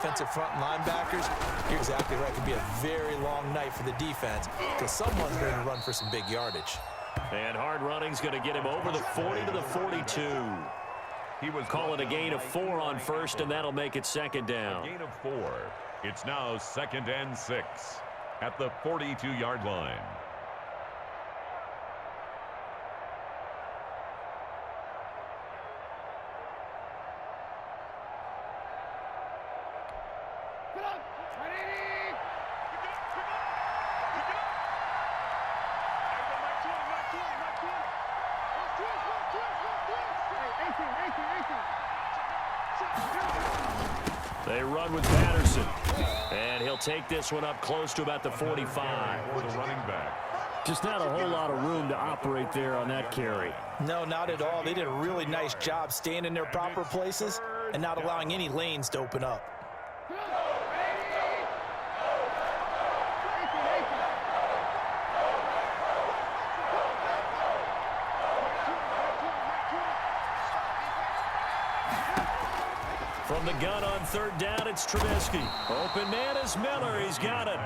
Defensive front linebackers, you're exactly right. It could be a very long night for the defense because someone's going to run for some big yardage. And hard running's going to get him over the 40 to the 42. He was calling a gain of 4 on first, and that'll make it second down. A gain of 4. It's now 2nd and 6 at the 42-yard line. They run with Patterson, and he'll take this one up close to about the 45. For the running back. Just not a whole lot of room to operate there on that carry. No, not at all. They did a really nice job staying in their proper places and not allowing any lanes to open up. From the gun on 3rd down, it's Trubisky. Open man is Miller. He's got it.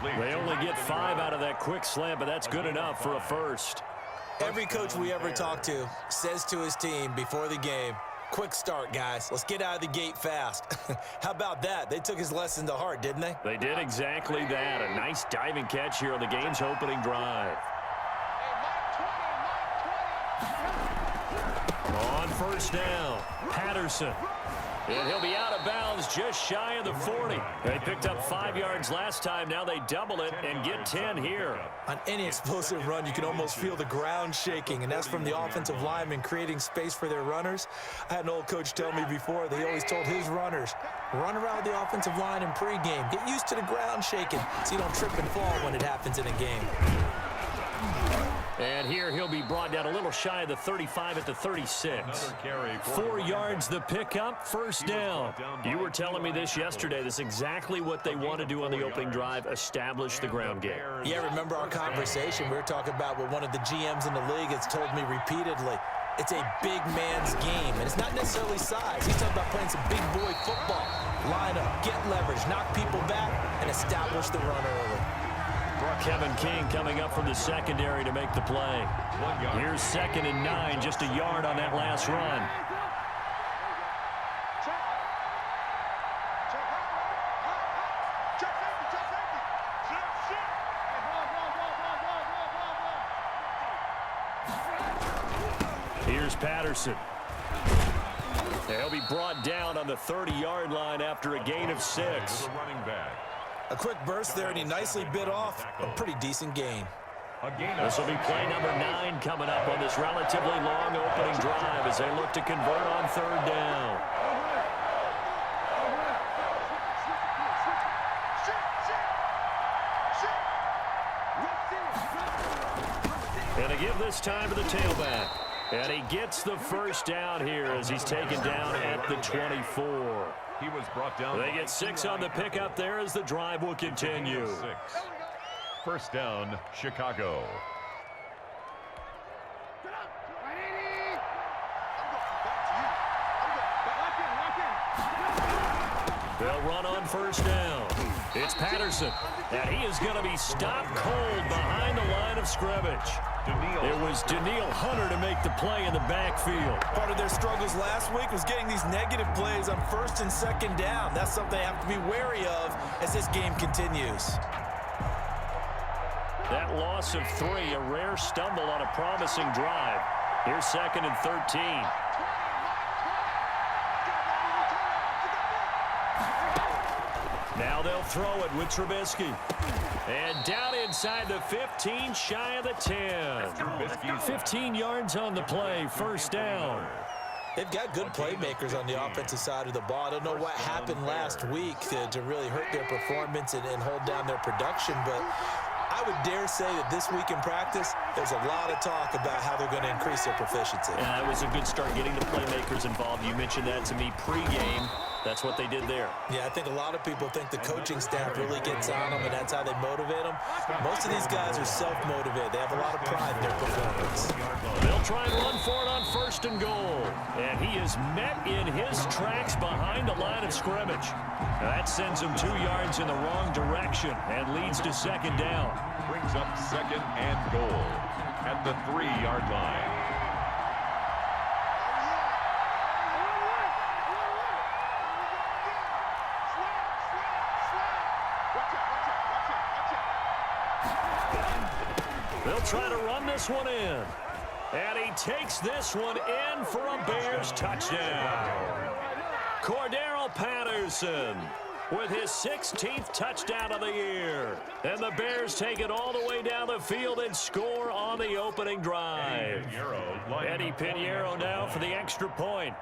They only get 5 out of that quick slant, but that's good enough for a first. Every coach we ever talk to says to his team before the game, quick start, guys. Let's get out of the gate fast. How about that? They took his lesson to heart, didn't they? They did exactly that. A nice diving catch here on the game's opening drive. On 1st down, Patterson. And he'll be out of bounds just shy of the 40. They picked up 5 yards last time. Now they double it and get 10 here. On any explosive run, you can almost feel the ground shaking, and that's from the offensive linemen creating space for their runners. I had an old coach tell me before, they always told his runners, run around the offensive line in pregame. Get used to the ground shaking so you don't trip and fall when it happens in a game. And here he'll be brought down a little shy of the 35 at the 36. 4 yards the pickup, 1st down. You were telling me this yesterday. This is exactly what they want to do on the opening drive, establish the ground game. Yeah, remember our conversation? We were talking about what one of the GMs in the league has told me repeatedly. It's a big man's game, and it's not necessarily size. He's talking about playing some big boy football. Line up, get leverage, knock people back, and establish the run early. Kevin King coming up from the secondary to make the play. Here's 2nd and 9, just a yard on that last run. Here's Patterson. He'll be brought down on the 30-yard line after a gain of 6. A quick burst there, and he nicely bit off a pretty decent gain. This will be play number 9 coming up on this relatively long opening drive as they look to convert on 3rd down. And a give this time to the tailback. And he gets the 1st down here as he's taken down at the 24. He was brought down. They get 6 on the pickup there as the drive will continue. 1st down, Chicago. They'll run on 1st down. It's Patterson, and he is going to be stopped cold behind the line of scrimmage. It was Daniil Hunter to make the play in the backfield. Part of their struggles last week was getting these negative plays on 1st and 2nd down. That's something they have to be wary of as this game continues. That loss of 3, a rare stumble on a promising drive. Here's 2nd and 13. Now they'll throw it with Trubisky. And down inside the 15, shy of the 10. 15 yards on the play, 1st down. They've got good playmakers on the offensive side of the ball. I don't know what happened last week to really hurt their performance and hold down their production, but I would dare say that this week in practice, there's a lot of talk about how they're going to increase their proficiency. Yeah, it was a good start getting the playmakers involved. You mentioned that to me pregame. That's what they did there. Yeah, I think a lot of people think the coaching staff really gets on them, and that's how they motivate them. Most of these guys are self-motivated. They have a lot of pride in their performance. They'll try and run for it on 1st and goal. And he is met in his tracks behind the line of scrimmage. That sends him 2 yards in the wrong direction and leads to 2nd down. Brings up 2nd and goal at the 3-yard line. They'll try to run this one in. And he takes this one in for a Bears touchdown. Cordero Patterson with his 16th touchdown of the year. And the Bears take it all the way down the field and score on the opening drive. Eddie Pinheiro now for the extra point.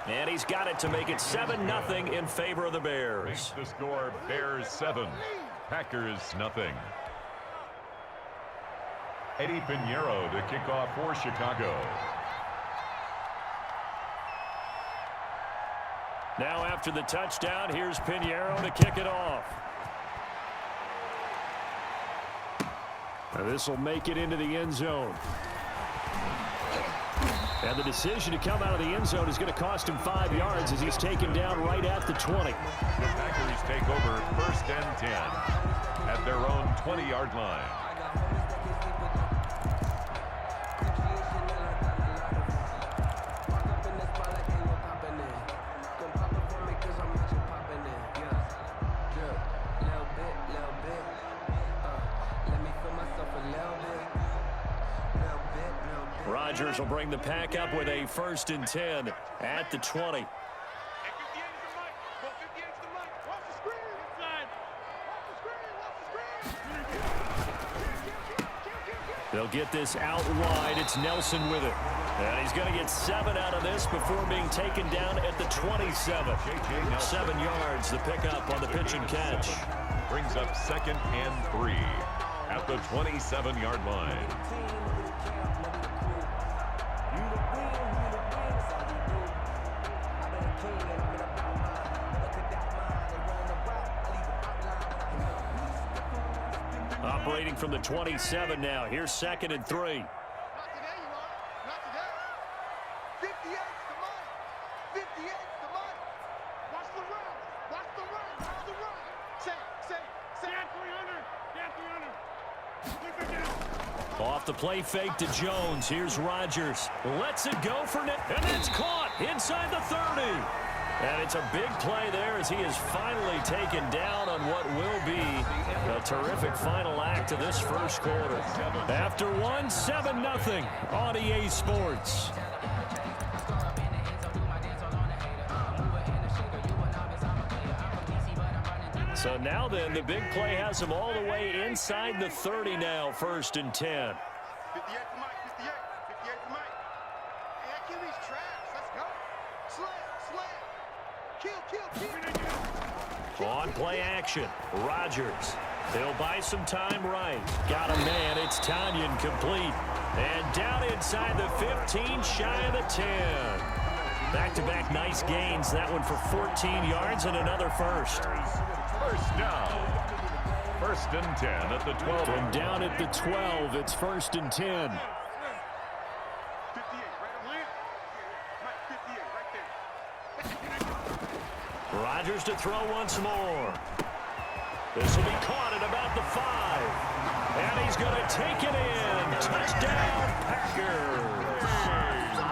And he's got it to make it 7-0 in favor of the Bears. Makes the score Bears 7, Packers nothing. Eddie Pinheiro to kick off for Chicago. Now after the touchdown, here's Pinheiro to kick it off. This will make it into the end zone. And the decision to come out of the end zone is going to cost him 5 yards as he's taken down right at the 20. The Packers take over 1st and 10 at their own 20-yard line. Rodgers will bring the pack up with a 1st and 10 at the 20. They'll get this out wide. It's Nelson with it. And he's going to get 7 out of this before being taken down at the 27. 7 yards, the pickup on the pitch and catch. Brings up 2nd and 3 at the 27-yard line. Operating from the 27 now. Here's 2nd and 3. Off the play fake to Jones. Here's Rodgers. Lets it go for Nick. And it's caught inside the 30. And it's a big play there as he is finally taken down on what will be a terrific final act of this first quarter. After one, 7-0 on EA Sports. So now then, the big play has him all the way inside the 30 now, 1st and 10. On play action, Rodgers. He'll buy some time right. Got a man. It's Tanyan complete. And down inside the 15, shy of the 10. Back-to-back nice gains. That one for 14 yards and another first. First down. 1st and 10 at the 12. From down at the 12, it's 1st and 10. Rodgers to throw once more. This will be caught at about the 5. And he's going to take it in. Touchdown, Packers.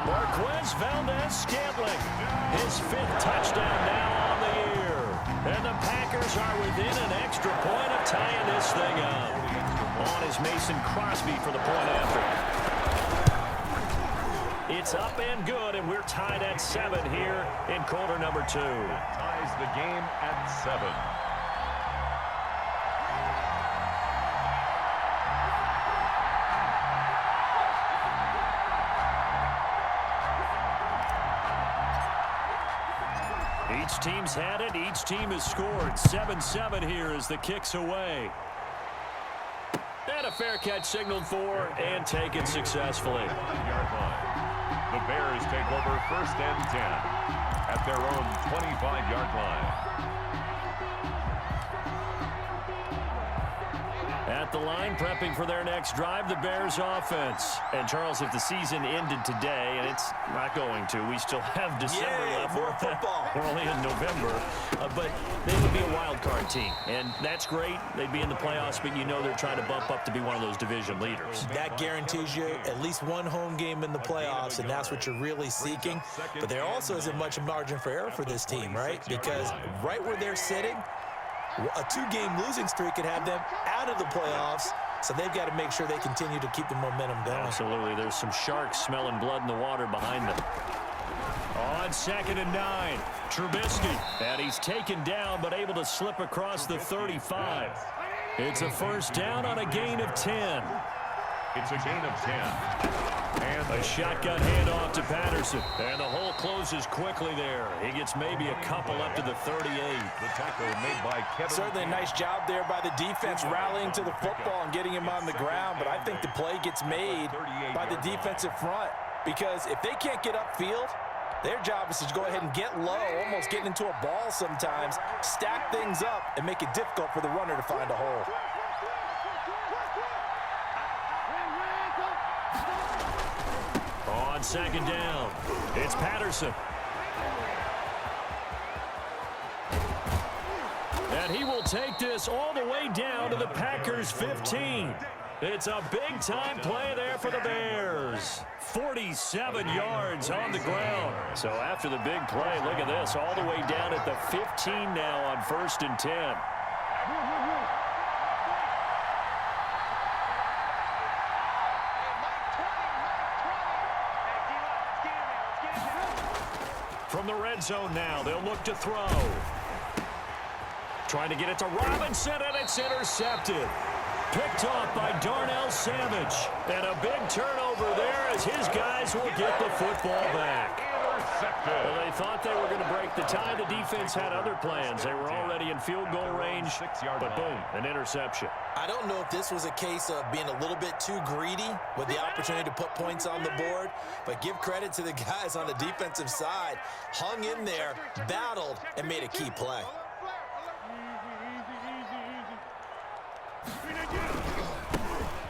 Marquez Valdez-Scantling. His 5th touchdown now on the year. And the Packers are within an extra point of tying this thing up. On is Mason Crosby for the point after. It's up and good, and we're tied at 7 here in quarter number 2. Ties the game at 7. Each team's had it. Each team has scored. 7-7 here as the kick's away. And a fair catch signaled for and taken successfully. The Bears take over 1st and 10 at their own 25-yard line. At the line, prepping for their next drive, the Bears offense. And, Charles, if the season ended today, and it's not going to, we still have December left. More football. We're only in November. But they would be a wild card team. And that's great. They'd be in the playoffs, but you know they're trying to bump up to be one of those division leaders. That guarantees you at least one home game in the playoffs, and that's what you're really seeking. But there also isn't much margin for error for this team, right? Because right where they're sitting, a 2-game losing streak could have them out of the playoffs, so they've got to make sure they continue to keep the momentum going. Absolutely. There's some sharks smelling blood in the water behind them. On 2nd and 9, Trubisky. And he's taken down, but able to slip across the 35. It's a 1st down on a gain of 10. It's a gain of 10. And a shotgun handoff to Patterson. And the hole closes quickly there. He gets maybe a couple up to the 38. The tackle made by Kevin. Certainly a nice job there by the defense rallying to the football and getting him on the ground. But I think the play gets made by the defensive front. Because if they can't get upfield, their job is to go ahead and get low, almost get into a ball sometimes, stack things up, and make it difficult for the runner to find a hole. On 2nd down, it's Patterson. And he will take this all the way down to the Packers' 15. It's a big-time play there for the Bears. 47 yards on the ground. So after the big play, look at this, all the way down at the 15 now on 1st and 10. From the red zone now, they'll look to throw. Trying to get it to Robinson, and it's intercepted. Picked off by Darnell Savage. And a big turnover there as his guys will get the football back. Well, they thought they were going to break the tie. The defense had other plans. They were already in field goal range, but boom, an interception. I don't know if this was a case of being a little bit too greedy with the opportunity to put points on the board, but give credit to the guys on the defensive side. Hung in there, battled, and made a key play.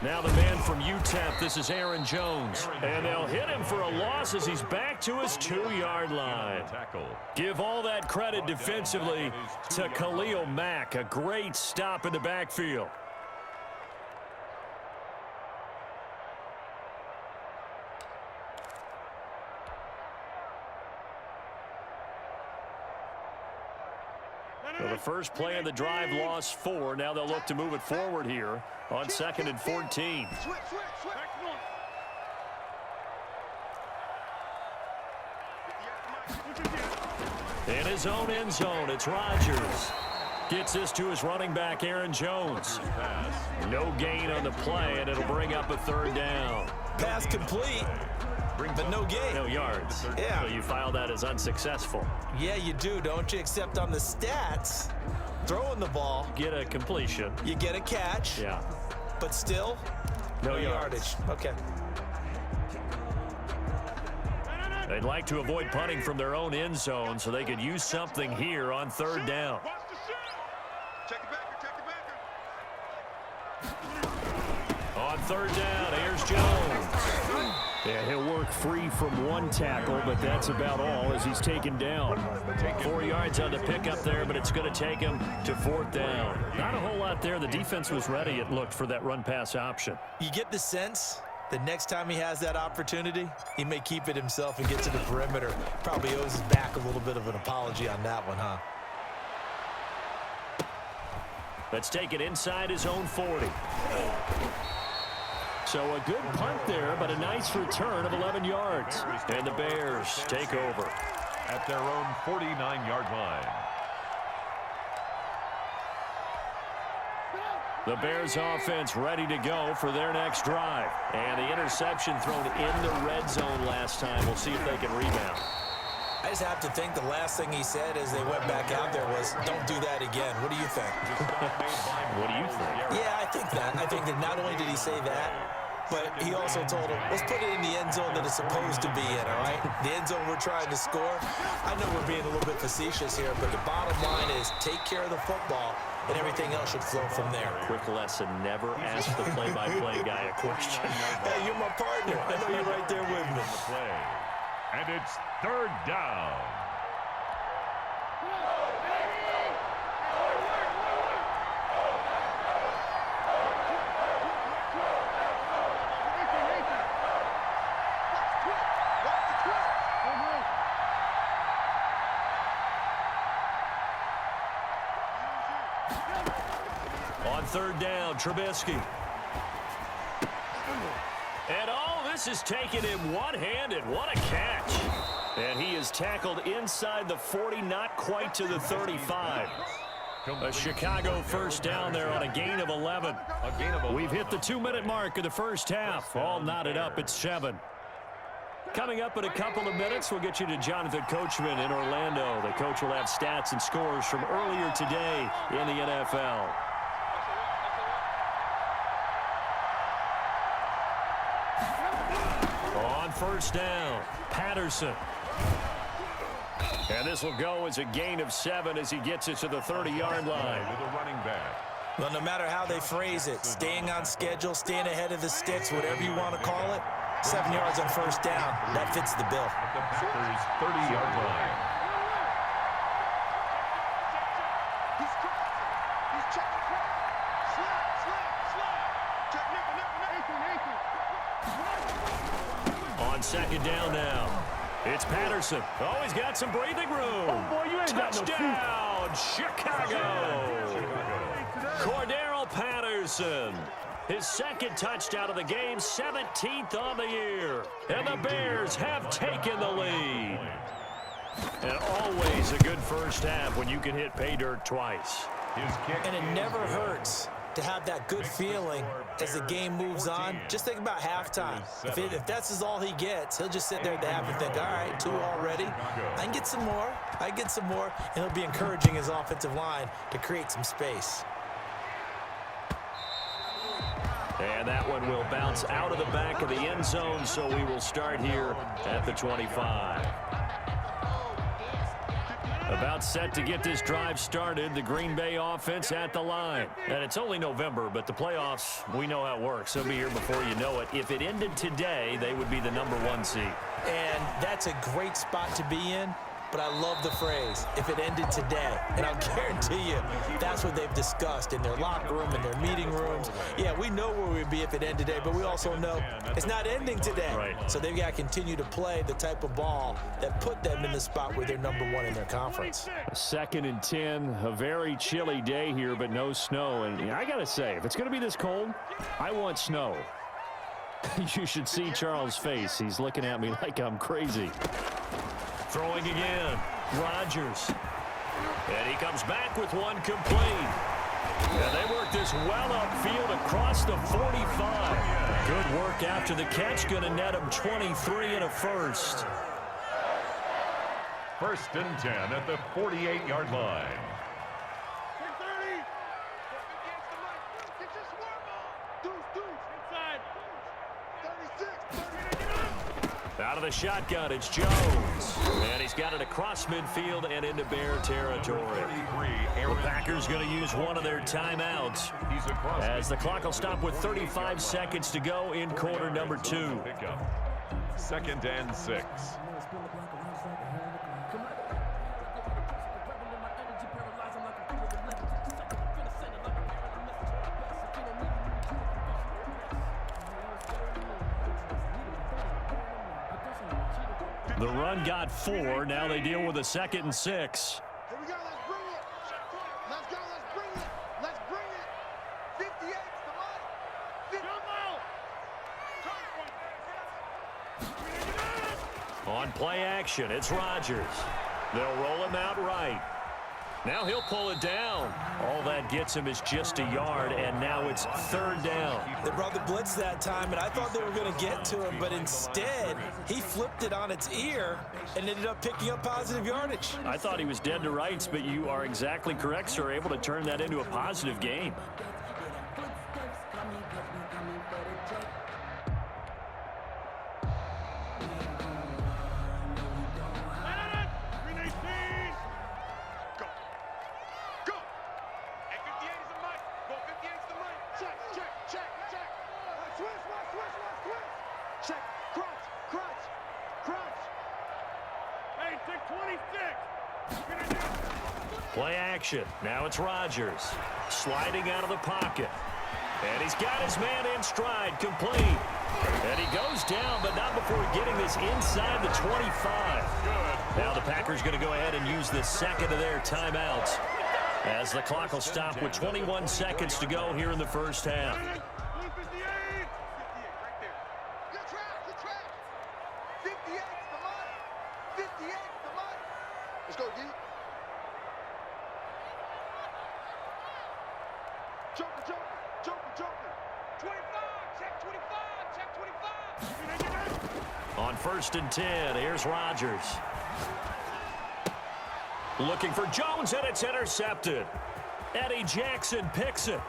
Now the man from UTEP, this is Aaron Jones. And they'll hit him for a loss as he's back to his 2-yard line. Give all that credit defensively to Khalil Mack. A great stop in the backfield. So the first play of the drive lost 4. Now they'll look to move it forward here on 2nd and 14. In his own end zone, it's Rodgers. Gets this to his running back, Aaron Jones. No gain on the play, and it'll bring up a 3rd down. Pass complete, but no gain. No yards. Yeah. So you file that as unsuccessful. Yeah, you do, don't you? Except on the stats, throwing the ball, Get a completion. you get a catch, Yeah. but still, No yardage. Okay. They'd like to avoid punting from their own end zone so they could use something here on 3rd down. On 3rd down, here's Jones. Yeah, he'll work free from one tackle, but that's about all as he's taken down. 4 yards on the pickup there, but it's going to take him to 4th down. Not a whole lot there. The defense was ready, it looked, for that run-pass option. You get the sense the next time he has that opportunity, he may keep it himself and get to the perimeter. Probably owes his back a little bit of an apology on that one, huh? Let's take it inside his own 40. So a good punt there, but a nice return of 11 yards. And the Bears take over at their own 49-yard line. The Bears offense ready to go for their next drive. And the interception thrown in the red zone last time. We'll see if they can rebound. I just have to think the last thing he said as they went back out there was, don't do that again. What do you think? What do you think? Yeah, I think that. I think that not only did he say that, but he also told him, let's put it in the end zone that it's supposed to be in, all right? The end zone we're trying to score. I know we're being a little bit facetious here, but the bottom line is take care of the football, and everything else should flow from there. Quick lesson, never ask the play-by-play guy a question. Hey, you're my partner. I know you're right there with me. And it's third down. On third down, Trubisky. And this is taking him one-handed. What a catch. And he is tackled inside the 40, not quite to the 35. A Chicago first down there on a gain of 11. We've hit the 2-minute mark of the first half. All knotted up at 7. Coming up in a couple of minutes, we'll get you to Jonathan Coachman in Orlando. The coach will have stats and scores from earlier today in the NFL. On first down, Patterson. And this will go as a gain of 7 as he gets it to the 30-yard line. Well, no matter how they phrase it, staying on schedule, staying ahead of the sticks, whatever you want to call it, 7 yards on first down, that fits the bill. The Packers' 30-yard line. On second down now, it's Patterson. Oh, he's got some breathing room. Oh, boy, you ain't Touchdown, got no Chicago. Cordero Patterson. His second touchdown of the game, 17th on the year. And the Bears have taken the lead. And always a good first half when you can hit pay dirt twice. And it never hurts to have that good feeling as the game moves on. Just think about halftime. If that's all he gets, he'll just sit there at the half and think, all right, 2 already. I can get some more. I can get some more. And he'll be encouraging his offensive line to create some space. And that one will bounce out of the back of the end zone, so we will start here at the 25. About set to get this drive started, the Green Bay offense at the line. And it's only November, but the playoffs, we know how it works. They'll be here before you know it. If it ended today, they would be the #1 seed. And that's a great spot to be in. But I love the phrase, if it ended today. And I'll guarantee you, that's what they've discussed in their locker room, in their meeting rooms. Yeah, we know where we'd be if it ended today, but we also know it's not ending today. Right. So they've got to continue to play the type of ball that put them in the spot where they're #1 in their conference. 2nd and 10, a very chilly day here, but no snow. And I got to say, if it's going to be this cold, I want snow. You should see Charles' face. He's looking at me like I'm crazy. Throwing again, Rodgers. And he comes back with one complete. And they work this well upfield across the 45. Good work after the catch. Going to net him 23 and a first. 1st and 10 at the 48-yard line. Out of the shotgun, it's Jones. And he's got it across midfield and into Bear territory. The Packers going to use one of their timeouts as the clock will stop with 35 seconds to go in quarter number 2. 2nd and 6. The run got 4. Now they deal with a 2nd and 6. Here we go. Let's bring it. Let's go. Let's bring it. Let's bring it. 58. On play action, it's Rodgers. They'll roll him out right. Now he'll pull it down. All that gets him is just a yard, and now it's 3rd down. They brought the blitz that time, and I thought they were going to get to him, but instead, he flipped it on its ear and ended up picking up positive yardage. I thought he was dead to rights, but you are exactly correct, sir, able to turn that into a positive game. Play action. Now it's Rodgers. Sliding out of the pocket. And he's got his man in stride, complete. And he goes down, but not before getting this inside the 25. Now the Packers going to go ahead and use the second of their timeouts, as the clock will stop with 21 seconds to go here in the first half. Let's go, D. Joker. 25, check 25. On 1st and 10, here's Rodgers. Looking for Jones, and it's intercepted. Eddie Jackson picks it.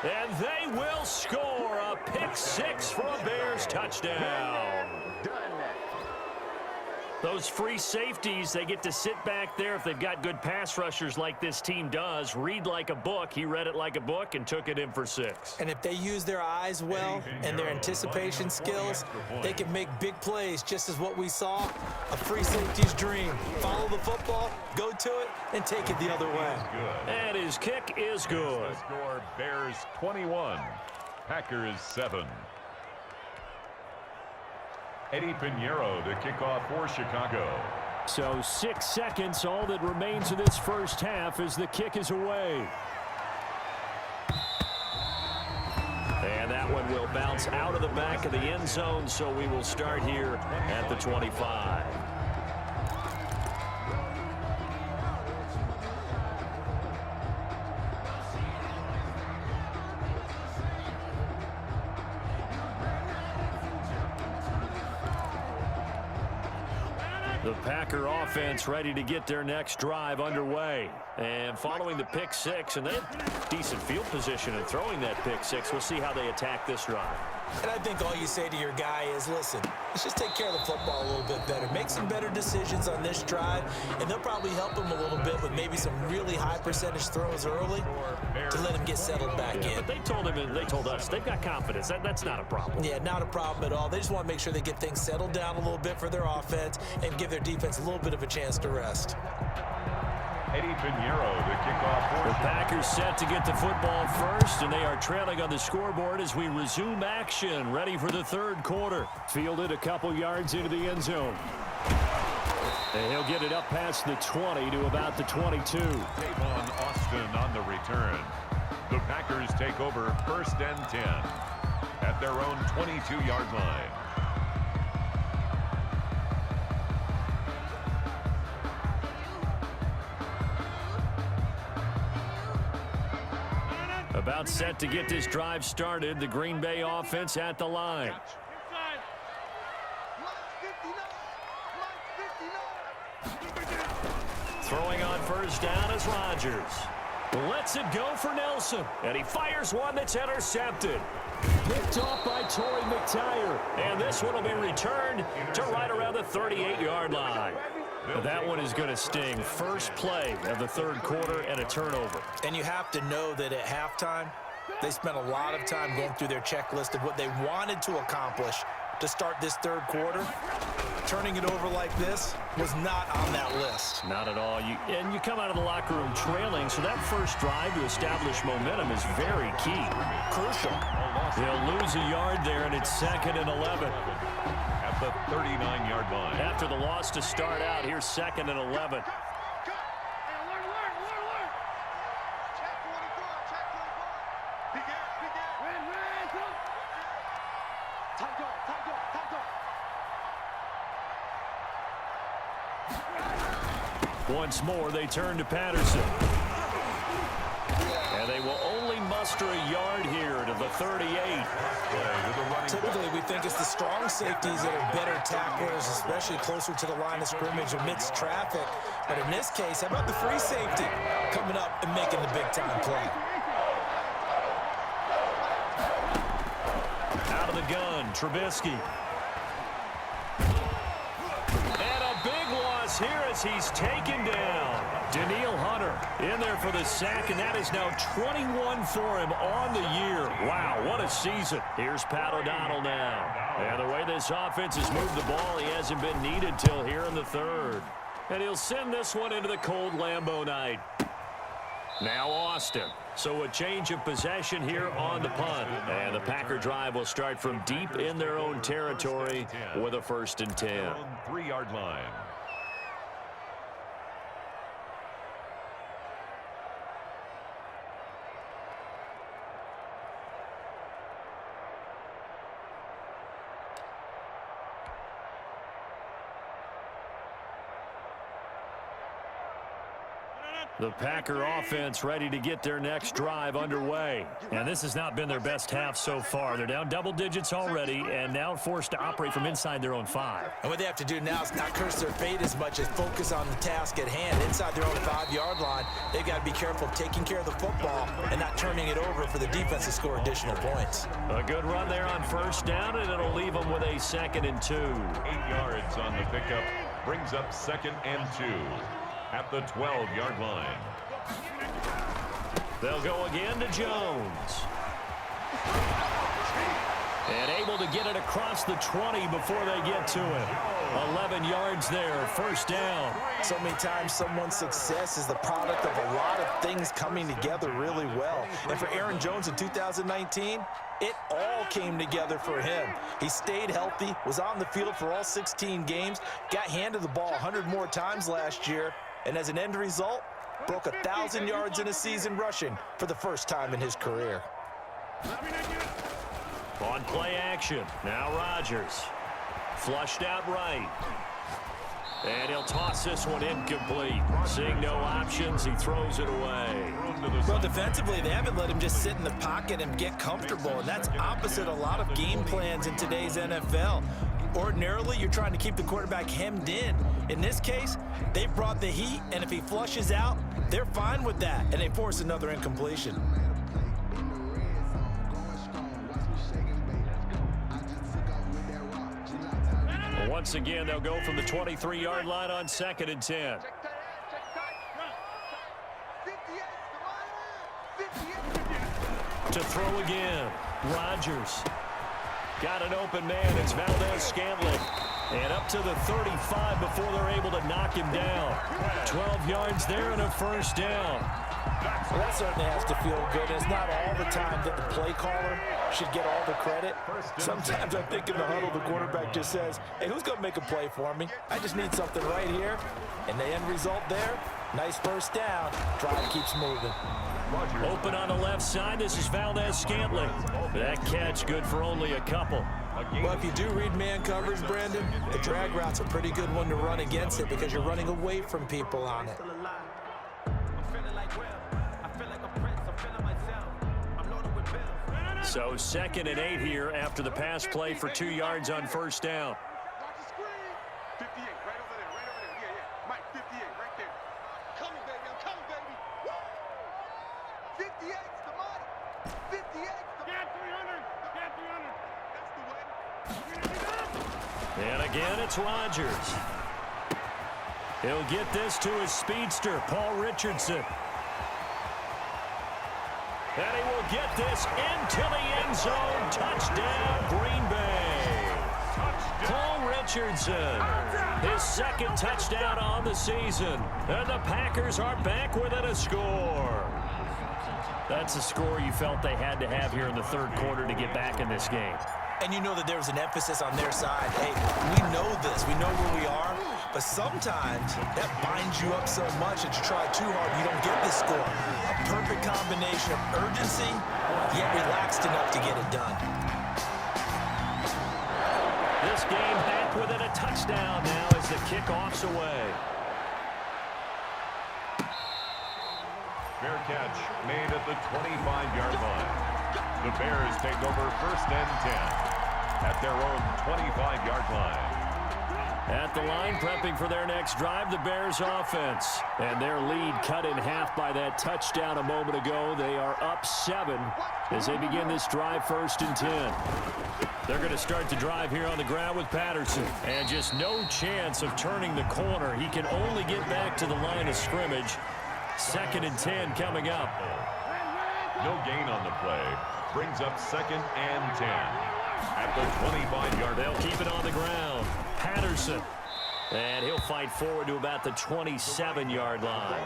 And they will score a pick 6 for a Bears touchdown. Those free safeties, they get to sit back there if they've got good pass rushers like this team does. Read like a book. He read it like a book and took it in for 6. And if they use their eyes well and their anticipation skills, they can make big plays, just as what we saw, a free safety's dream. Follow the football, go to it, and take it the other way. And his kick is good. The score, Bears 21, Packers 7. Eddie Pinheiro to kick off for Chicago. So 6 seconds, all that remains of this first half as the kick is away. And that one will bounce out of the back of the end zone, so we will start here at the 25. The Packer offense ready to get their next drive underway. And following the pick 6, and they had decent field position in throwing that pick 6. We'll see how they attack this drive. And I think all you say to your guy is, listen, let's just take care of the football a little bit better. Make some better decisions on this drive, and they'll probably help him a little bit with maybe some really high percentage throws early to let him get settled back in. But they told him, and they told us, they've got confidence. That's not a problem. Yeah, not a problem at all. They just want to make sure they get things settled down a little bit for their offense and give their defense a little bit of a chance to rest. Eddie Pinheiro to kick off for The Packers set to get the football first, and they are trailing on the scoreboard as we resume action, ready for the third quarter. Fielded a couple yards into the end zone. And he'll get it up past the 20 to about the 22. Tavon Austin on the return. The Packers take over 1st and 10 at their own 22-yard line. About set to get this drive started. The Green Bay offense at the line. Throwing on 1st down is Rodgers. Lets it go for Nelson. And he fires one that's intercepted. Picked off by Torrey McTyer. And this one will be returned to right around the 38-yard line. That one is going to sting. First play of the third quarter and a turnover. And you have to know that at halftime, they spent a lot of time going through their checklist of what they wanted to accomplish to start this third quarter. Turning it over like this was not on that list. Not at all. And you come out of the locker room trailing, so that first drive to establish momentum is very key. Crucial. They'll lose a yard there, and it's 2nd and 11. At the 39-yard line. After the loss to start out, here's 2nd and 11. Once more, they turn to Patterson. And they will only muster a yard here to the 38. Typically, we think it's the strong safeties that are better tacklers, especially closer to the line of scrimmage amidst traffic. But in this case, how about the free safety coming up and making the big-time play? Out of the gun, Trubisky. And a big loss here as he's taken down. Daniil Hunter in there for the sack, and that is now 21 for him on the year. Wow, what a season. Here's Pat O'Donnell now. And the way this offense has moved the ball, he hasn't been needed till here in the third. And he'll send this one into the cold Lambeau night. Now Austin. So a change of possession here on the punt. And the Packer drive will start from deep in their own territory with a 1st and 10. 3-yard line. The Packer offense ready to get their next drive underway. And this has not been their best half so far. They're down double digits already and now forced to operate from inside their own 5. And what they have to do now is not curse their fate as much as focus on the task at hand. Inside their own 5-yard line, they've got to be careful of taking care of the football and not turning it over for the defense to score additional points. A good run there on 1st down, and it'll leave them with a 2nd and 2. 8 yards on the pickup. Brings up 2nd and 2. At the 12-yard line. They'll go again to Jones. And able to get it across the 20 before they get to it. 11 yards there, 1st down. So many times someone's success is the product of a lot of things coming together really well. And for Aaron Jones in 2019, it all came together for him. He stayed healthy, was on the field for all 16 games, got handed the ball 100 more times last year, and as an end result, broke 1,000 yards in a season rushing for the first time in his career. On play action, now Rodgers. Flushed out right. And he'll toss this one incomplete. Seeing no options, he throws it away. Well, defensively, they haven't let him just sit in the pocket and get comfortable, and that's opposite a lot of game plans in today's NFL. Ordinarily, you're trying to keep the quarterback hemmed in. In this case, they brought the heat, and if he flushes out, they're fine with that, and they force another incompletion. Once again, they'll go from the 23-yard line on 2nd and 10. To throw again, Rodgers. Got an open man, it's Valdez-Scantling. And up to the 35 before they're able to knock him down. 12 yards there and a 1st down. Well, that certainly has to feel good. It's not all the time that the play caller should get all the credit. Sometimes I think in the huddle, the quarterback just says, hey, who's going to make a play for me? I just need something right here. And the end result there, nice 1st down. Drive keeps moving. Open on the left side, this is Valdez-Scantling. That catch good for only a couple. Well, if you do read man coverage, Brandon, the drag route's a pretty good one to run against it because you're running away from people on it. So 2nd and 8 here after the pass play for 2 yards on 1st down. 58, right over there, right over there. Yeah, yeah. Mike, 58, right there. Coming, baby, I'm coming, baby. Woo! 58's the money. 58's the money. 300. That's the way. And again, it's Rodgers. He'll get this to his speedster, Paul Richardson. And he will get this into the end zone. Touchdown, Green Bay. Paul Richardson, his 2nd touchdown on the season. And the Packers are back within a score. That's a score you felt they had to have here in the 3rd quarter to get back in this game. And you know that there was an emphasis on their side. Hey, we know this. We know where we are. But sometimes that binds you up so much that you try too hard, you don't get this score. A perfect combination of urgency, yet relaxed enough to get it done. This game had back within a touchdown now as the kickoff's away. Fair catch made at the 25-yard line. The Bears take over 1st and 10 at their own 25-yard line. At the line, prepping for their next drive, the Bears offense. And their lead cut in half by that touchdown a moment ago. They are up 7 as they begin this drive 1st and 10. They're going to start the drive here on the ground with Patterson. And just no chance of turning the corner. He can only get back to the line of scrimmage. 2nd and 10 coming up. No gain on the play. Brings up 2nd and 10. At the 25-yard. They'll keep it on the ground. Patterson. And he'll fight forward to about the 27-yard line.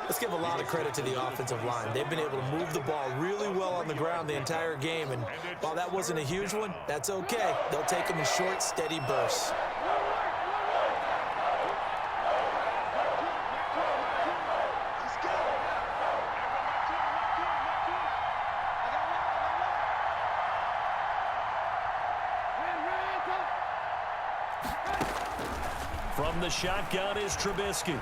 Let's give a lot of credit to the offensive line. They've been able to move the ball really well on the ground the entire game. And while that wasn't a huge one, that's okay. They'll take them in short, steady bursts. From the shotgun is Trubisky.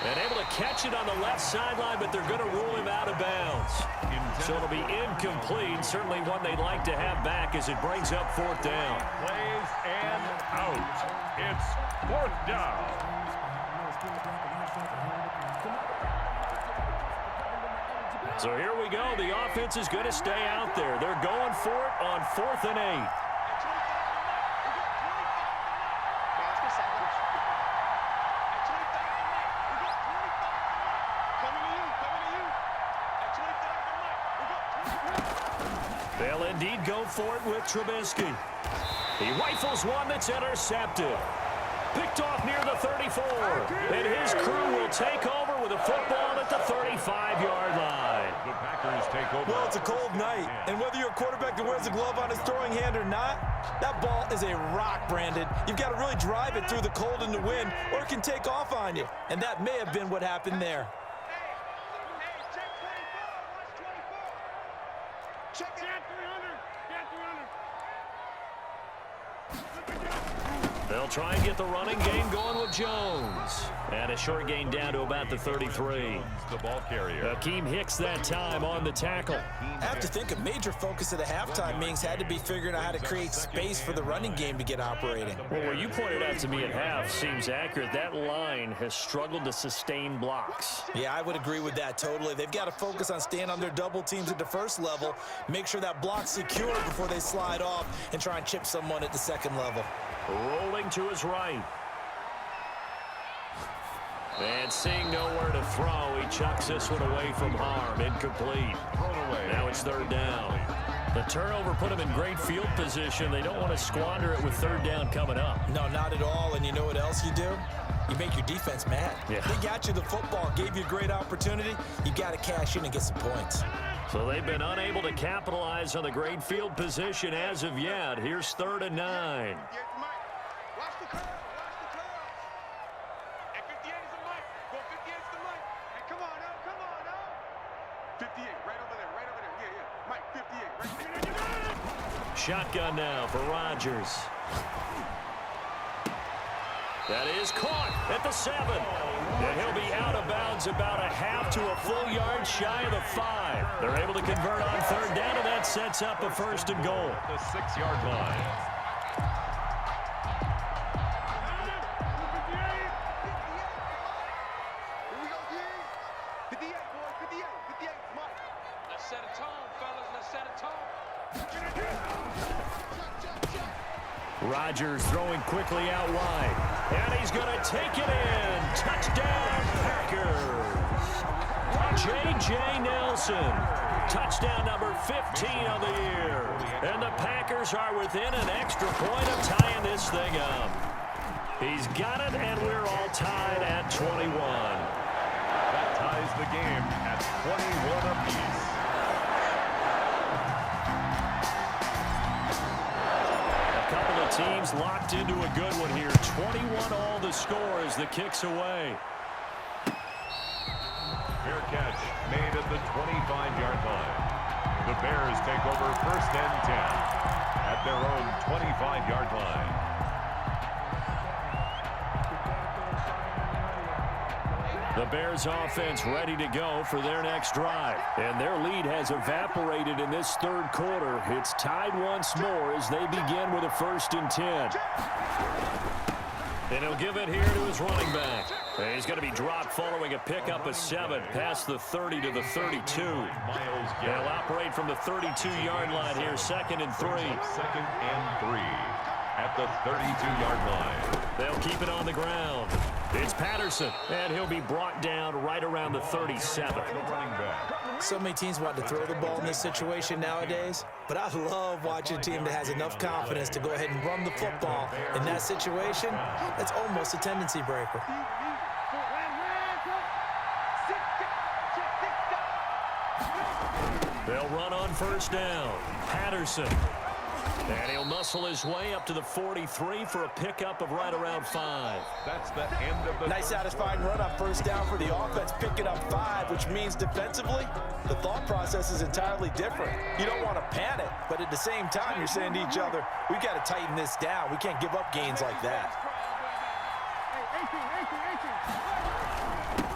And able to catch it on the left sideline, but they're going to rule him out of bounds. So it'll be incomplete. Certainly one they'd like to have back as it brings up 4th down. Plays and out. It's 4th down. So here we go. The offense is going to stay out there. They're going for it on 4th and 8. They'll indeed go for it with Trubisky. He rifles one that's intercepted. Picked off near the 34. And his crew will take over with a football at the 35-yard line. The Packers take over. Well, it's a cold night, and whether you're a quarterback that wears a glove on his throwing hand or not, that ball is a rock, Brandon. You've got to really drive it through the cold and the wind, or it can take off on you. And that may have been what happened there. They'll try and get the running game going with Jones. And a short gain down to about the 33. The ball carrier. Akeem Hicks that time on the tackle. I have to think a major focus of the halftime meetings had to be figuring out how to create space for the running game to get operating. Well, where you pointed out to me at half seems accurate. That line has struggled to sustain blocks. Yeah, I would agree with that totally. They've got to focus on staying on their double teams at the first level, make sure that block's secure before they slide off, and try and chip someone at the second level. Rolling to his right. And seeing nowhere to throw, he chucks this one away from harm. Incomplete. Now it's 3rd down. The turnover put him in great field position. They don't want to squander it with 3rd down coming up. No, not at all. And you know what else you do? You make your defense mad. Yeah. They got you the football, gave you a great opportunity. You got to cash in and get some points. So they've been unable to capitalize on the great field position as of yet. Here's 3rd and 9. Watch the curl. Watch the curl. At 58 is the mic. Go 58 is the mic. Hey, come on now. Come on now. 58, right over there. Right over there. Yeah, yeah. Mike, 58, right there. Shotgun now for Rodgers. That is caught at the 7. And he'll be out of bounds about a half to a full yard shy of the 5. They're able to convert on 3rd down, and that sets up a 1st and goal. The 6-yard line. Rodgers throwing quickly out wide. And he's going to take it in. Touchdown, Packers. J.J. Nelson. Touchdown number 15 of the year. And the Packers are within an extra point of tying this thing up. He's got it, and we're all tied at 21. That ties the game at 21 apiece. Teams locked into a good one here. 21 all the score as the kick's away. Fair catch made at the 25-yard line. The Bears take over 1st and 10 at at their own 25-yard line. The Bears offense ready to go for their next drive. And their lead has evaporated in this third quarter. It's tied once more as they begin with a 1st and 10. And he'll give it here to his running back. And he's going to be dropped following a pickup of 7 past the 30 to the 32. They'll operate from the 32-yard line here, 2nd and 3. 2nd and 3 at the 32-yard line. They'll keep it on the ground. It's Patterson, and he'll be brought down right around the 37. So many teams want to throw the ball in this situation nowadays, but I love watching a team that has enough confidence to go ahead and run the football. In that situation, that's almost a tendency breaker. They'll run on 1st down. Patterson. And he'll muscle his way up to the 43 for a pickup of right around 5. That's the end of the nice satisfying run on 1st down for the offense, picking up 5, which means defensively, the thought process is entirely different. You don't want to panic, but at the same time, you're saying to each other, we've got to tighten this down. We can't give up gains like that.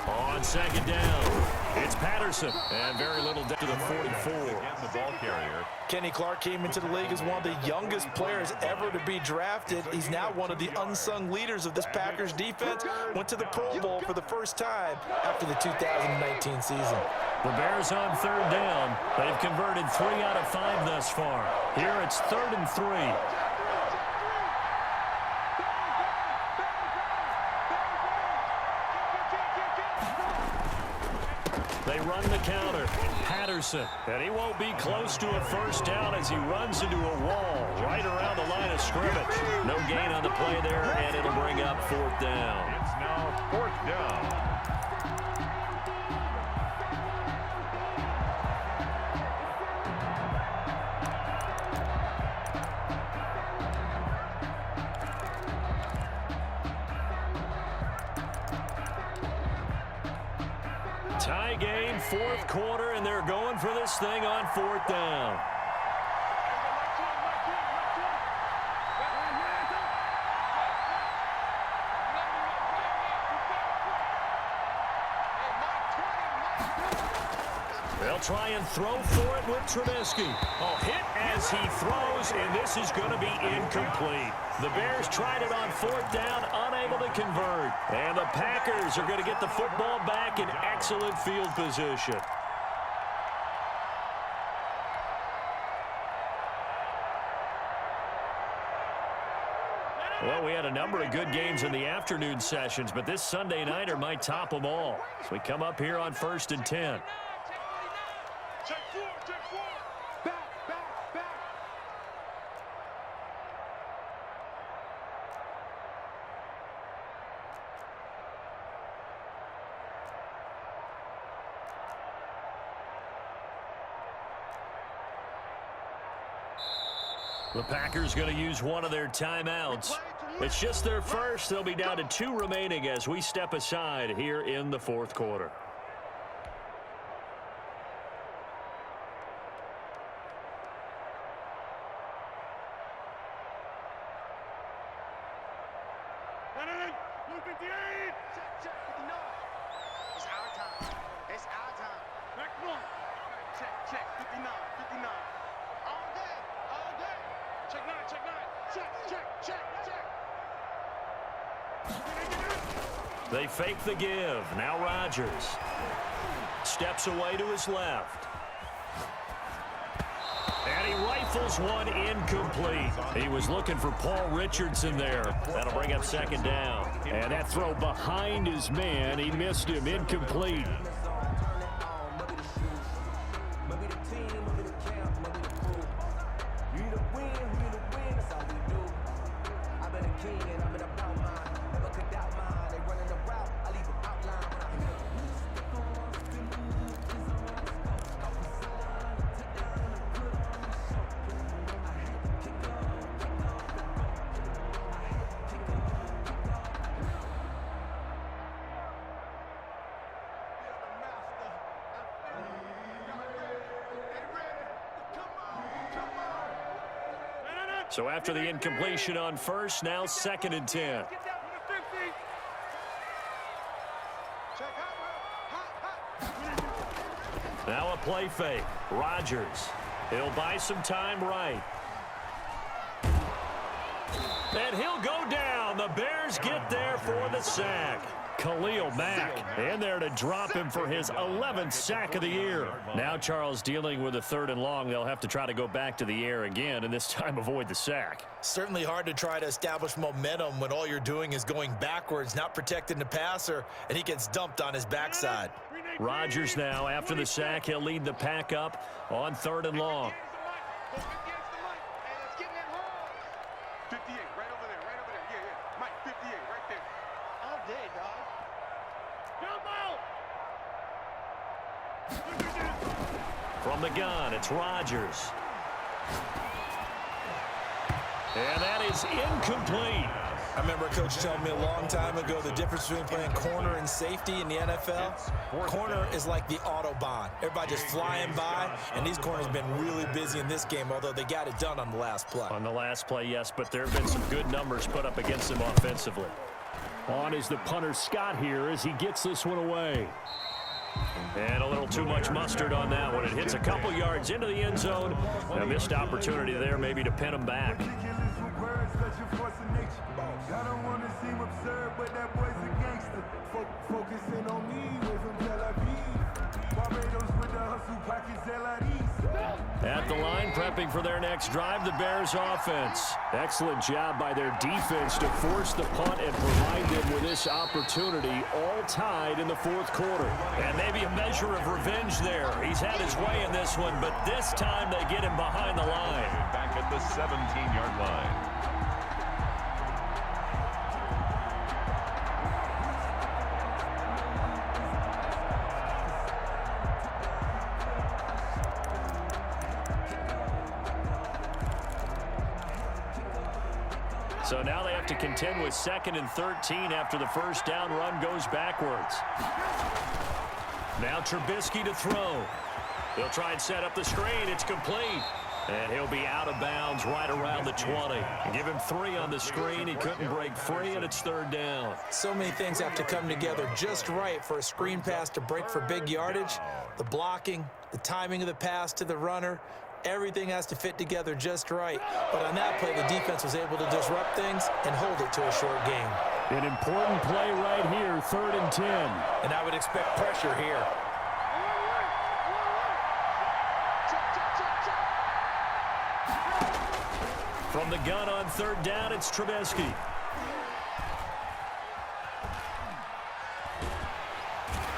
On 2nd down, it's Patterson, and very little depth to the 44. The ball carrier. Kenny Clark came into the league as one of the youngest players ever to be drafted. He's now one of the unsung leaders of this Packers defense. Went to the Pro Bowl for the first time after the 2019 season. The Bears on 3rd down. They've converted 3 out of 5 thus far. Here it's 3rd and 3. They run the counter. Patterson. And he won't be close to a 1st down as he runs into a wall right around the line of scrimmage. No gain on the play there, and it'll bring up 4th down. It's now 4th down. Tie game, 4th quarter, and they're going for this thing on 4th down. They'll try and throw for it with Trubisky. A hit as he throws, and this is going to be incomplete. The Bears tried it on 4th down, unable to convert. And the Packers are going to get the football back in excellent field position. Well, we had a number of good games in the afternoon sessions, but this Sunday nighter might top them all. So we come up here on 1st and 10. The Packers going to use one of their timeouts. It's just their first. They'll be down to 2 remaining as we step aside here in the 4th quarter. It's our time. It's our time. Check, 59, 59. All day, all day. Check 9, check 9. Check. They fake the give. Now Rodgers steps away to his left. And he rifles one incomplete. He was looking for Paul Richardson there. That'll bring up 2nd down. And that throw behind his man. He missed him. Incomplete. So after the incompletion on first, now 2nd and 10. Now a play fake. Rodgers. He'll buy some time right. And he'll go down. The Bears get there for the sack. Khalil Mack in there to drop him for his 11th sack of the year. Now Charles dealing with a 3rd and long. They'll have to try to go back to the air again, and this time avoid the sack. Certainly hard to try to establish momentum when all you're doing is going backwards, not protecting the passer, and he gets dumped on his backside. Rodgers now, after the sack, he'll lead the pack up on 3rd and long. 58, right over there, right over there. Yeah, yeah. Mike, 58, right there. All day, dog. From the gun, it's Rodgers. And that is incomplete. I remember a coach telling me a long time ago the difference between playing corner and safety in the NFL. Corner is like the Autobahn. Everybody just flying by, and these corners have been really busy in this game, although they got it done on the last play. On the last play, yes, but there have been some good numbers put up against him offensively. On is the punter Scott here as he gets this one away. And a little too much mustard on that one. It hits a couple yards into the end zone. A missed opportunity there maybe to pin him back. I don't want to seem absurd, but that boy's a gangster. Focusing on me, way from Tel Aviv. Barbados with the hustle pockets, At the line, prepping for their next drive, the Bears offense. Excellent job by their defense to force the punt and provide them with this opportunity, all tied in the 4th quarter. And maybe a measure of revenge there. He's had his way in this one, but this time they get him behind the line. Back at the 17-yard line. So now they have to contend with 2nd and 13 after the first down run goes backwards. Now Trubisky to throw. He'll try and set up the screen. It's complete. And he'll be out of bounds right around the 20. Give him 3 on the screen. He couldn't break free, and it's 3rd down. So many things have to come together just right for a screen pass to break for big yardage. The blocking, the timing of the pass to the runner, everything has to fit together just right. But on that play, the defense was able to disrupt things and hold it to a short game. An important play right here, 3rd and 10. And I would expect pressure here. From the gun on 3rd down, it's Trubisky.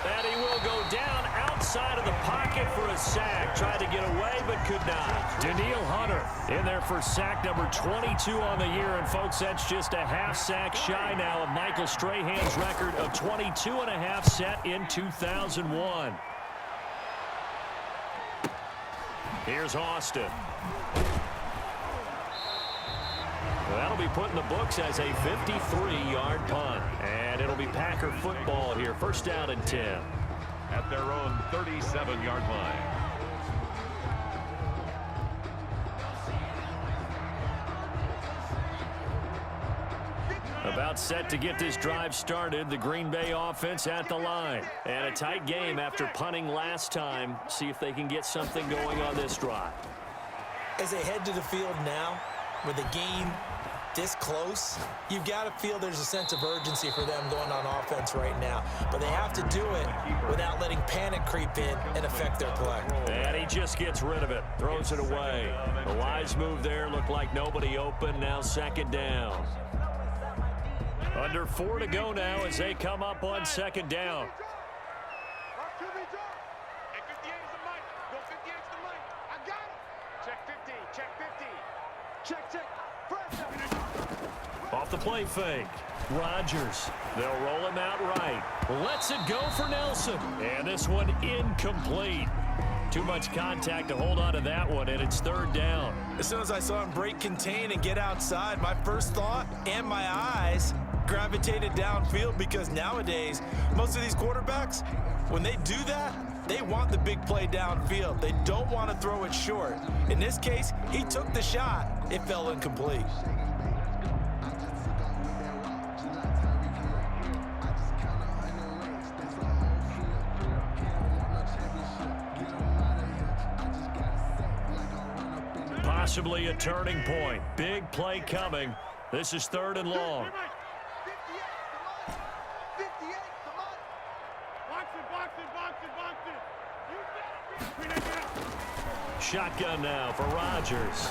And he will go down outside of the pocket for a sack. Tried to get away, but could not. Danielle Hunter in there for sack number 22 on the year. And, folks, that's just a half sack shy now of Michael Strahan's record of 22.5 set in 2001. Here's Austin. That'll be put in the books as a 53-yard punt. And it'll be Packer football here. 1st down and 10. At their own 37-yard line. About set to get this drive started. The Green Bay offense at the line. And a tight game after punting last time. See if they can get something going on this drive. As they head to the field now, with the game this close, you've got to feel there's a sense of urgency for them going on offense right now. But they have to do it without letting panic creep in and affect their play. And he just gets rid of it, throws it away. The wise move there, looked like nobody open. Now 2nd down. Under 4 to go now as they come up on 2nd down. Off the play fake. Rodgers. They'll roll him out right. Lets it go for Nelson. And this one incomplete. Too much contact to hold on to that one, and it's 3rd down. As soon as I saw him break contain and get outside, my first thought and my eyes gravitated downfield, because nowadays, most of these quarterbacks, when they do that, they want the big play downfield. They don't want to throw it short. In this case, he took the shot, It fell incomplete. Possibly a turning point. Big play coming. This is 3rd and long. 58 the money. Shotgun now for Rodgers.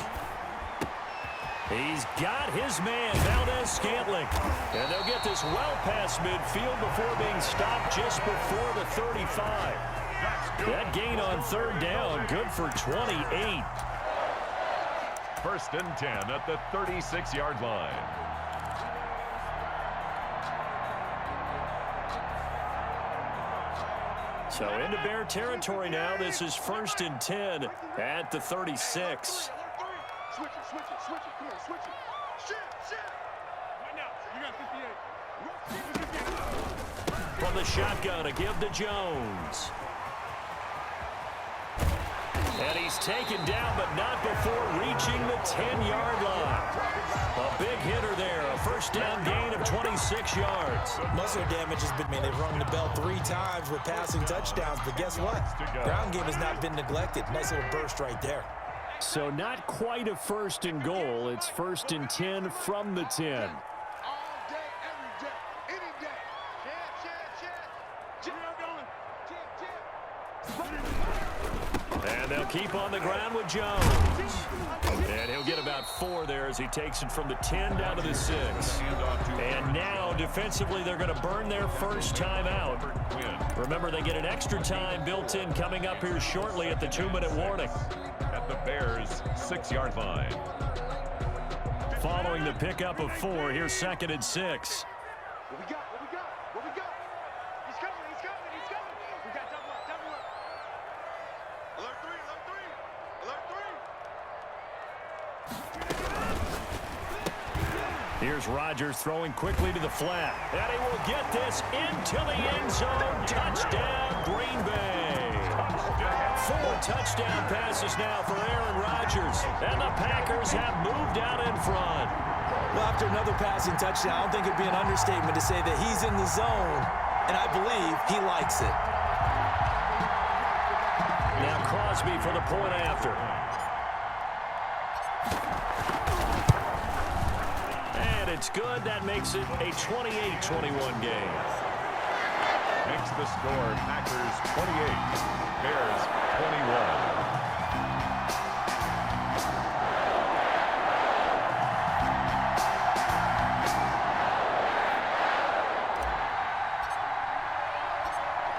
He's got his man, Valdez-Scantling. And they'll get this well past midfield before being stopped just before the 35. That gain on 3rd down, good for 28. 1st and 10 at the 36-yard line. So into Bear territory now. This is 1st and 10 at the 36. Switch it. Come on, switch it. Shit. Right now, you got 58. From the shotgun, a give to Jones. And he's taken down, but not before reaching the 10-yard line. A big hitter there, a 1st down gain of 26 yards. Muscle damage has been made. They've rung the bell 3 times with passing touchdowns, but guess what? Ground game has not been neglected. Nice little burst right there. So not quite a 1st and goal. It's 1st and 10 from the 10. All day, every day, any day. Jab. And they'll keep on the ground with Jones. And he'll get about 4 there as he takes it from the 10 down to the 6. And now, defensively, they're going to burn their first time out. Remember, they get an extra time built in coming up here shortly at the 2-minute warning. At the Bears' 6-yard line. Following the pickup of 4, here's 2nd and 6. What we got? He's coming. We got double up. Alert 3. Here's Rodgers throwing quickly to the flat. And he will get this into the end zone. Touchdown, Green Bay. 4 touchdown passes now for Aaron Rodgers. And the Packers have moved out in front. Well, after another passing touchdown, I don't think it'd be an understatement to say that he's in the zone, and I believe he likes it. Now Crosby for the point after. And it's good. That makes it a 28-21 game. Makes the score Packers 28, Bears 21.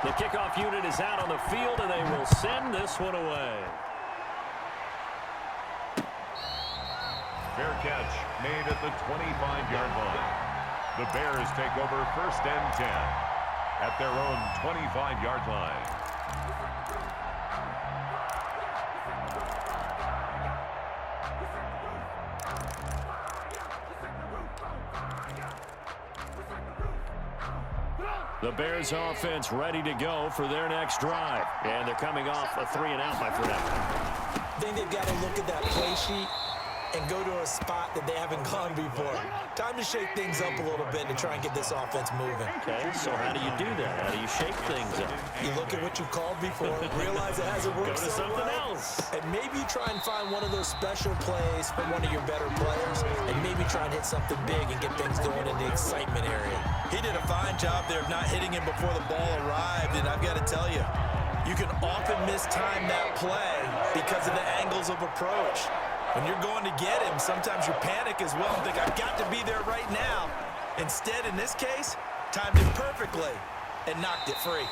The kickoff unit is out on the field, and they will send this one away. Fair catch made at the 25-yard line. The Bears take over 1st and 10 at their own 25-yard line. The Bears offense ready to go for their next drive. And they're coming off a 3-and-out, my friend. I think they've got to look at that play sheet and go to a spot that they haven't gone before. Time to shake things up a little bit to try and get this offense moving. Okay, so how do you do that? How do you shake things up? You look at what you called before, realize it hasn't worked Go to so something well, else. and maybe try and find one of those special plays from one of your better players, and maybe try and hit something big and get things going in the excitement area. He did a fine job there of not hitting him before the ball arrived, and I've got to tell you, you can often mistime that play because of the angles of approach. When you're going to get him, sometimes you panic as well and think, I've got to be there right now. Instead, in this case, timed it perfectly and knocked it free.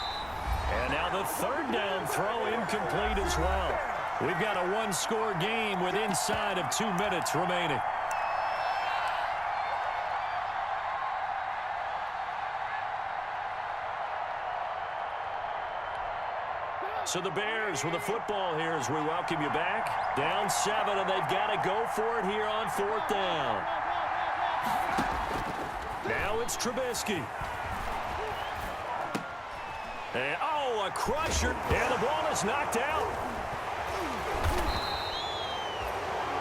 And now the 3rd down throw incomplete as well. We've got a 1-score game with inside of 2 minutes remaining. So the Bears with the football here as we welcome you back. Down 7, and they've got to go for it here on 4th down. Now it's Trubisky. And, oh, a crusher. And the ball is knocked out.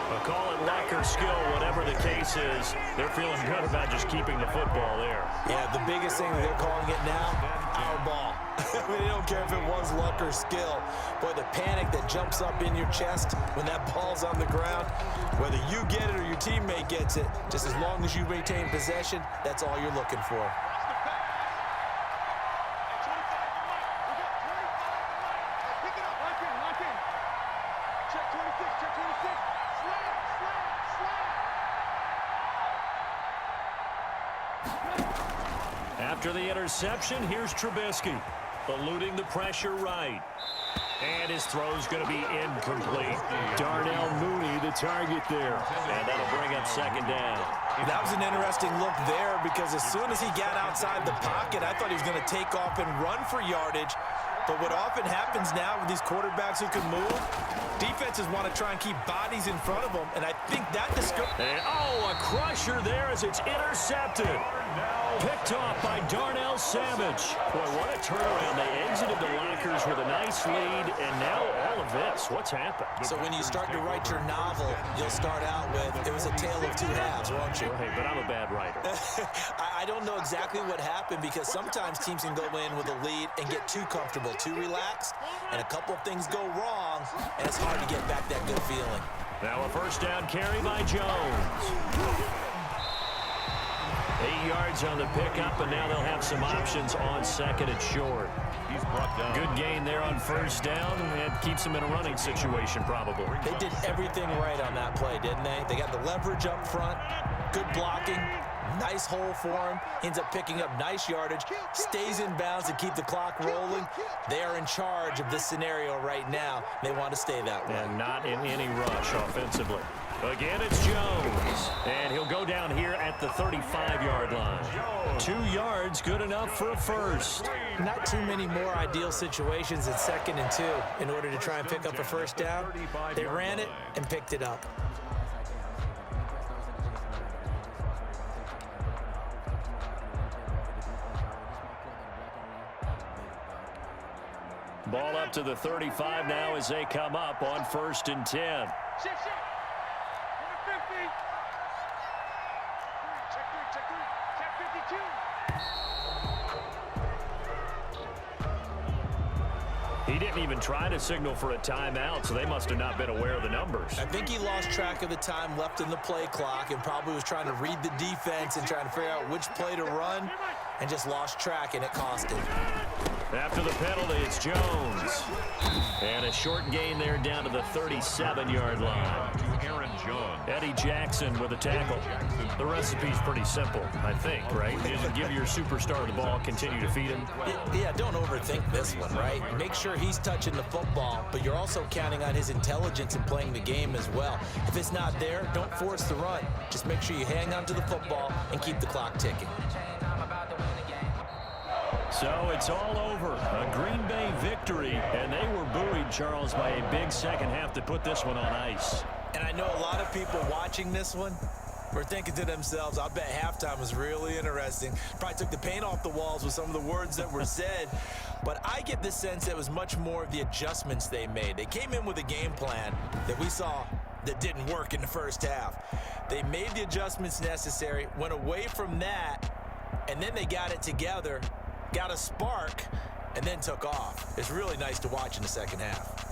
Well, call it luck or skill, whatever the case is, they're feeling good about just keeping the football there. Yeah, the biggest thing that they're calling it now, our ball. I mean, they don't care if it was luck or skill. Boy, the panic that jumps up in your chest when that ball's on the ground, whether you get it or your teammate gets it, just as long as you maintain possession, that's all you're looking for. After the interception, here's Trubisky, eluding the pressure right. And his throw's going to be incomplete. Darnell Mooney, the target there. And that'll bring up second down. That was an interesting look there because as soon as he got outside the pocket, I thought he was going to take off and run for yardage. But what often happens now with these quarterbacks who can move, defenses want to try and keep bodies in front of them, and I think that a crusher there as it's intercepted. Picked off by Darnell Savage. Boy, what a turnaround. They exited the lockers with a nice lead, and now all of this. What's happened? So when you start to write your novel, you'll start out with, it was a tale of two halves, won't you? Hey, but I'm a bad writer. I don't know exactly what happened because sometimes teams can go in with a lead and get too comfortable, too relaxed, and a couple of things go wrong, and it's hard to get back that good feeling. Now a first down carry by Jones. 8 yards on the pickup, and now they'll have some options on second and short. He's brought down. Good gain there on first down, and keeps them in a running situation probably. They did everything right on that play, didn't they? They got the leverage up front, good blocking, nice hole for him. Ends up picking up nice yardage, stays in bounds to keep the clock rolling. They are in charge of this scenario right now. They want to stay that way. And not in any rush offensively. Again, it's Jones, and he'll go down here at the 35-yard line. 2 yards, good enough for a first. Not too many more ideal situations at 2nd and 2 in order to try and pick up a first down. They ran it and picked it up. Ball up to the 35 now as they come up on 1st and 10. He didn't even try to signal for a timeout, so they must have not been aware of the numbers. I think he lost track of the time left in the play clock and probably was trying to read the defense and trying to figure out which play to run and just lost track, and it cost him. After the penalty, it's Jones. And a short gain there down to the 37-yard line. Aaron Jones. Eddie Jackson with a tackle. The recipe's pretty simple, I think, right? Just give your superstar the ball, continue to feed him. Yeah, don't overthink this one, right? Make sure he's touching the football, but you're also counting on his intelligence in playing the game as well. If it's not there, don't force the run. Just make sure you hang on to the football and keep the clock ticking. So it's all over. A Green Bay victory, and they were buoyed, Charles, by a big second half to put this one on ice. And I know a lot of people watching this one were thinking to themselves, I bet halftime was really interesting. Probably took the paint off the walls with some of the words that were said. But I get the sense that it was much more of the adjustments they made. They came in with a game plan that we saw that didn't work in the first half. They made the adjustments necessary, went away from that, and then they got it together, got a spark, and then took off. It's really nice to watch in the second half.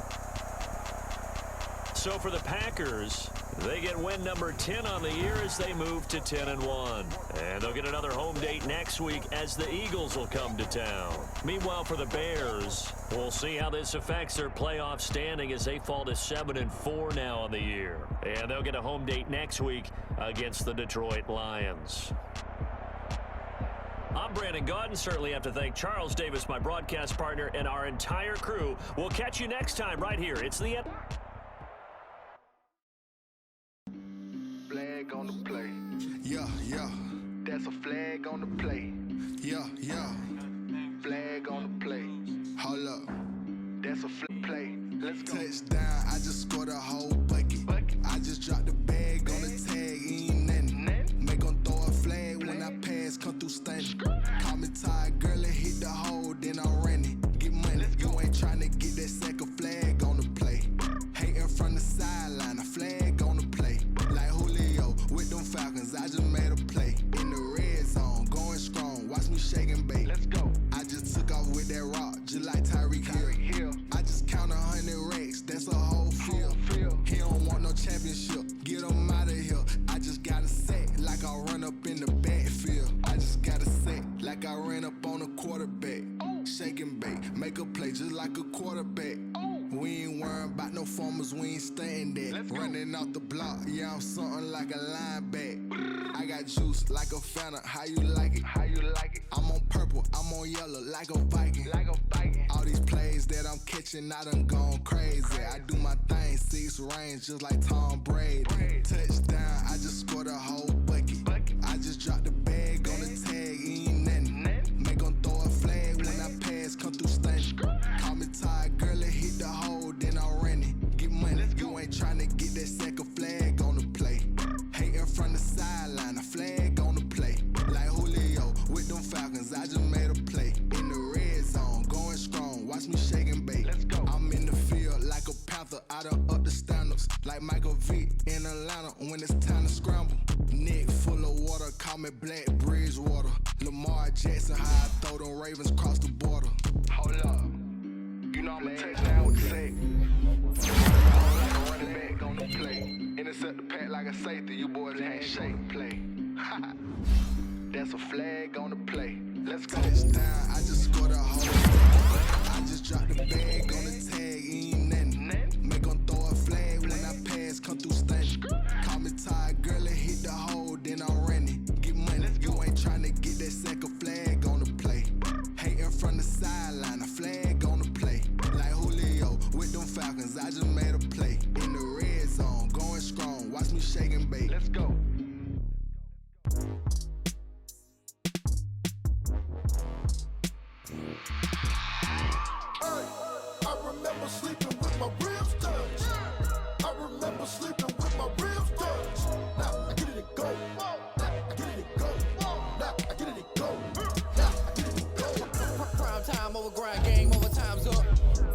So for the Packers, they get win number 10 on the year as they move to 10-1. And they'll get another home date next week as the Eagles will come to town. Meanwhile, for the Bears, we'll see how this affects their playoff standing as they fall to 7-4 now on the year. And they'll get a home date next week against the Detroit Lions. I'm Brandon Gaudin. Certainly have to thank Charles Davis, my broadcast partner, and our entire crew. We'll catch you next time right here. It's the end. Flag on the play. Yeah, yeah. That's a flag on the play. Yeah, yeah. Flag on the play. Hold up. That's a play. Let's go. Touchdown, I just scored a whole bucket. I just dropped the bag on the tag, ain't nothing. Make 'em throw a flag when I pass, come through stunning. Call me tired, girl, and hit the hole, then I ran it. Get money, you ain't tryna get that second flag on the play. Hating from the sideline, a flag on the play. make a play just like a quarterback. We ain't worrying about no formers, we ain't staying there. Running off the block, yeah, I'm something like a linebacker. I got juice like a Fanta, how you like it? How you like it? I'm on purple, I'm on yellow like a Viking. Like a Viking. All these plays that I'm catching, I done gone crazy. I do my thing, 6 range just like Tom Brady. Touchdown, I just scored a whole bucket. I just dropped the bag on the tag, ain't nothing. Make 'em throw a flag when I pass, come through stunning. Call me tired, girl, it hit the hole, then I'm running. Get money, you ain't tryna get that second flag on the play. Hating from the sideline, a flag on the play. Like Julio with them Falcons, I just made a play. In the red zone, going strong, watch me shake and bake. Let's go. I'm in the field like a Panther, I done up the standards. Like Michael Vick in Atlanta when it's time to scramble. Neck full of water, call me Black Bridgewater. Lamar Jackson, how I throw them Ravens cross the border. Hold up, you know I'm a touchdown with the sack. Like a running back on the play. Intercept the pack like a safety, you boys can't shake play. That's a flag on the play. Let's go. Touchdown, I just scored a whole. I just dropped the bag on the tag, ain't nothing. Make 'em throw a flag when I pass, come through stunning. Call me tired, girl, it hit the hole, then I'm running. Get money, you ain't tryna get that second flag on the play. Hating from the sideline, a flag on the play. Like Julio with them Falcons, I just made a play. In the red zone, going strong, watch me shake and bake. Let's go. I remember sleeping with my ribs touched. I remember sleeping with my ribs touched. Now I get it and go. Now I get it and go. Now I get it and go. Now I get it and go. Prime time over grind game, over time's up.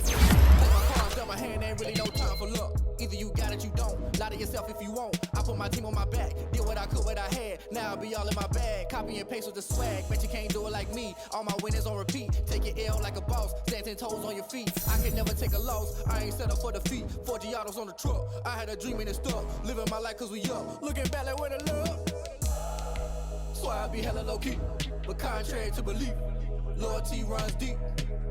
Take my cards down my hand, ain't really no time for luck. Either you got it, you don't. Lie to yourself if you won't. I put my team on my back, did what I could, what I had. Now I be all in my bag, copy and paste with the swag. Bet you can't do it like me. All my winners on repeat. Take your L like a boss, stand 10 toes on your feet. I can never take a loss. I ain't set up for defeat. 4 Giottos on the truck. I had a dream and it stuck. Living my life 'cause we up. Looking back like where the love. Swear I be hella low key, but contrary to belief, loyalty runs deep.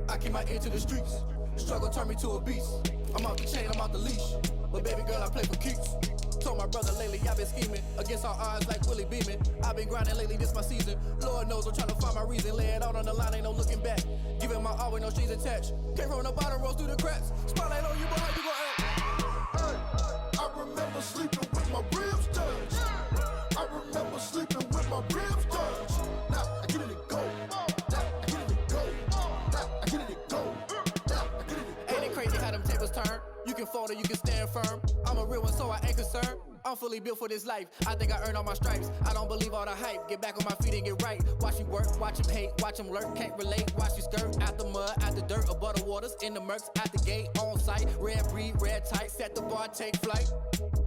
I keep my ear to the streets. Struggle turned me to a beast. I'm off the chain, I'm off the leash. But baby girl, I play for keeps. Told my brother lately I've been scheming against all odds like Willie Beeman. I've been grinding lately, this my season. Lord knows I'm trying to find my reason. Lay it out on the line, ain't no looking back. Giving my all with no strings attached. Came from the bottom, rose through the cracks. Spotlight on you, but how you gon' act? Hey, I remember sleeping with my ribs touched. I remember sleeping with my ribs touched. Now I get it and go. Now I get it and go. Now I get it and go. Now I get it and go. Ain't it crazy how them tables turn? You can fold or you can stand firm. I'm a real one, so I ain't concerned. I'm fully built for this life. I think I earned all my stripes. I don't believe all the hype. Get back on my feet and get right. Watch you work, watch him hate, watch him lurk. Can't relate, watch you skirt. Out the mud, out the dirt, above the waters, in the murks, out the gate, on site. Red breed, red tight, set the bar, take flight.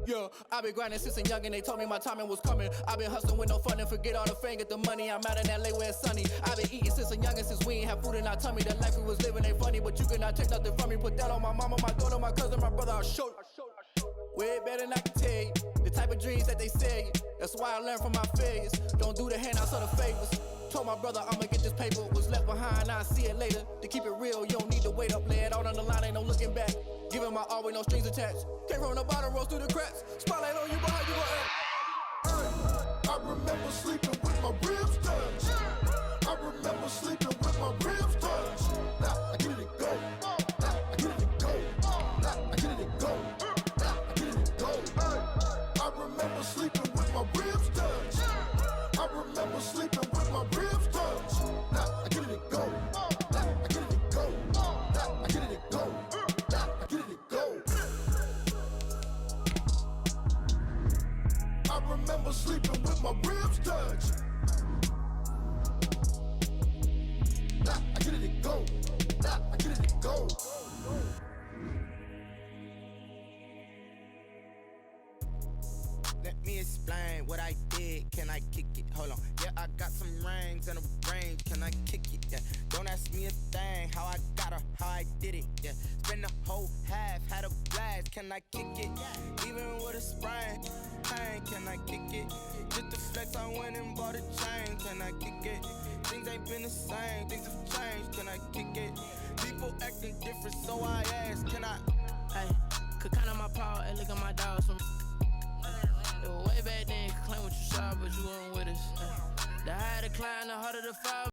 Yeah, I been grinding since a young and they told me my timing was coming. I been hustling with no fun and forget all the fame, get the money. I'm out in LA where it's sunny. I been eating since a young and since we ain't have food in our tummy. The life we was living ain't funny, but you cannot take nothing from me. Put that on my mama, my daughter, my cousin, my brother, I'll show you. Way better than I can tell you. The type of dreams that they sell you. That's why I learned from my failures. Don't do the handouts or the favors. Told my brother I'ma get this paper. Was left behind, I'll see it later. To keep it real, you don't need to wait up. Lay it out on the line, ain't no looking back. Giving my all with no strings attached. Came from the bottom, rose through the cracks. Spotlight on you, but how you gon' act? I remember sleeping with my ribs touched. I remember sleeping with my ribs touched. Now I get it and go. Now I get it and go. Now I get it and go. Now I get it and go. I remember sleeping with my ribs touched. I remember sleeping with my ribs touched. Now I get it and go. Now I get it and go. Now I get it and go. Now I get it and go. I remember sleeping with my ribs touched. Now I get it and go. Now I get it and go. Let me explain what I did. Can I kick it? Hold on. Yeah, I got some rings and a range. Can I kick it? Yeah. Don't ask me a thing. How I got her, how I did it. Yeah. Spend the whole half, had a blast. Can I kick it? Even with a sprain. Pain, can I kick it? Just the flex, I went and bought a chain. Can I kick it? Things ain't been the same. Things have changed. can I kick it? People acting different, so I ask, can I? Hey, could count on my power, hey, look at my dog. Some way back then, could claim what you saw, but you weren't with us. The higher the climb, the harder the fall.